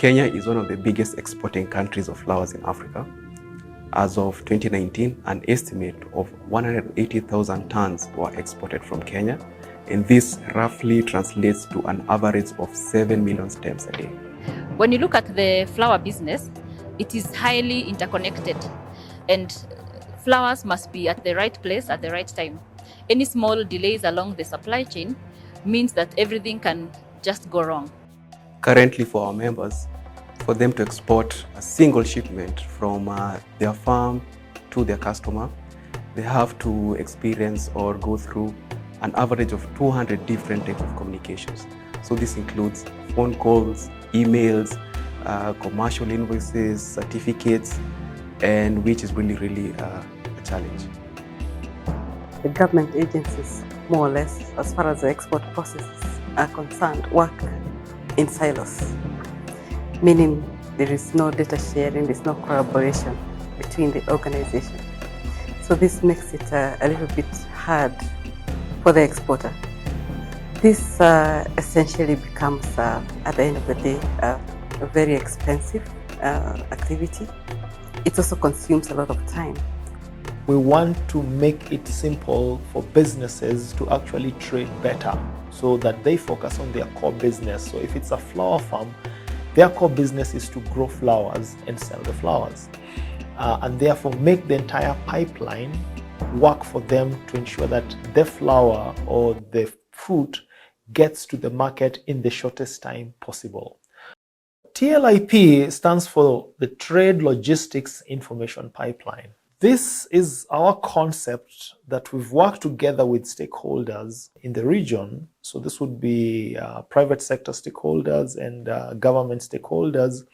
Kenya is one of the biggest exporting countries of flowers in Africa. As of 2019, an estimate of 180,000 tons were exported from Kenya, and this roughly translates to an average of 7 million stems a day. When you look at the flower business, it is highly interconnected, and flowers must be at the right place at the right time. Any small delays along the supply chain means that everything can just go wrong. Currently, for our members, for them to export a single shipment from their farm to their customer, they have to experience or go through an average of 200 different types of communications. So this includes phone calls, emails, commercial invoices, certificates, and which is really a challenge. The government agencies, more or less, as far as the export processes are concerned, work in silos, meaning there is no data sharing, there's no collaboration between the organization. So this makes it a little bit hard for the exporter. This essentially becomes, at the end of the day, a very expensive activity. It also consumes a lot of time. We want to make it simple for businesses to actually trade better so that they focus on their core business. So if it's a flower farm, their core business is to grow flowers and sell the flowers, and therefore make the entire pipeline work for them to ensure that the flower or the fruit gets to the market in the shortest time possible. TLIP stands for the Trade Logistics Information Pipeline. This is our concept that we've worked together with stakeholders in the region. So this would be private sector stakeholders and government stakeholders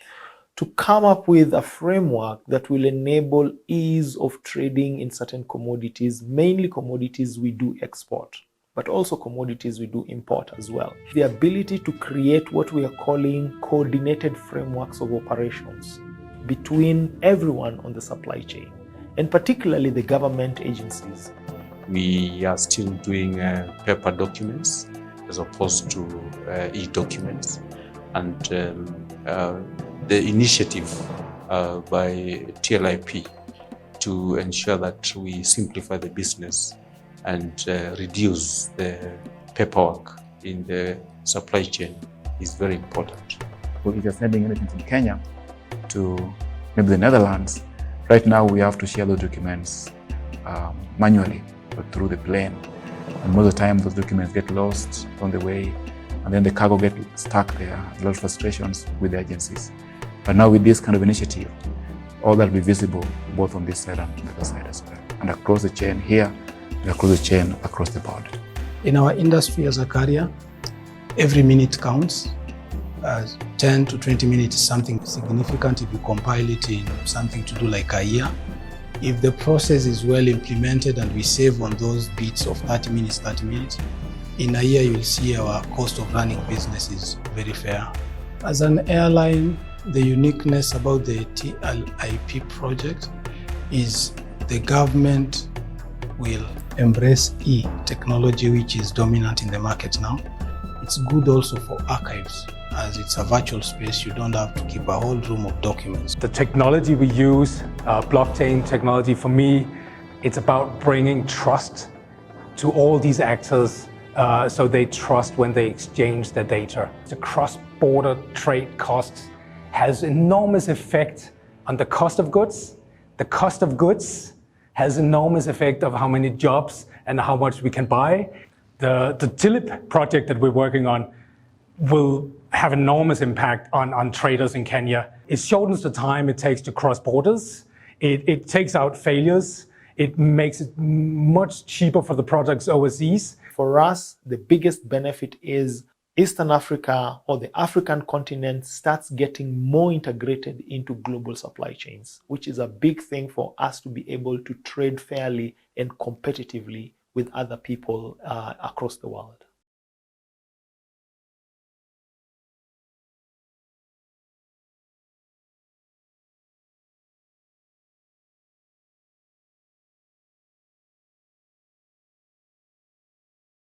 to come up with a framework that will enable ease of trading in certain commodities, mainly commodities we do export, but also commodities we do import as well. The ability to create what we are calling coordinated frameworks of operations between everyone on the supply chain, and particularly the government agencies. We are still doing paper documents as opposed to e-documents, and the initiative by TLIP to ensure that we simplify the business and reduce the paperwork in the supply chain is very important. So if you're sending anything from Kenya to maybe the Netherlands, right now we have to share those documents manually or through the plane. And most of the time those documents get lost on the way, and then the cargo gets stuck there. A lot of frustrations with the agencies. But now with this kind of initiative, all that will be visible both on this side and on the other side as well. And across the chain here, and across the chain across the board. In our industry as a carrier, every minute counts. 10 to 20 minutes is something significant if you compile it in something to do like a year. If the process is well implemented and we save on those bits of 30 minutes, in a year you'll see our cost of running business is very fair. As an airline, the uniqueness about the TLIP project is the government will embrace e-technology, which is dominant in the market now. It's good also for archives. As it's a virtual space, you don't have to keep a whole room of documents. The technology we use, blockchain technology, for me, it's about bringing trust to all these actors so they trust when they exchange their data. The cross-border trade costs has enormous effect on the cost of goods. The cost of goods has enormous effect of how many jobs and how much we can buy. The TLIP project that we're working on will have enormous impact on traders in Kenya. It shortens the time it takes to cross borders. It takes out failures. It makes it much cheaper for the products overseas. For us, the biggest benefit is Eastern Africa or the African continent starts getting more integrated into global supply chains, which is a big thing for us to be able to trade fairly and competitively with other people across the world.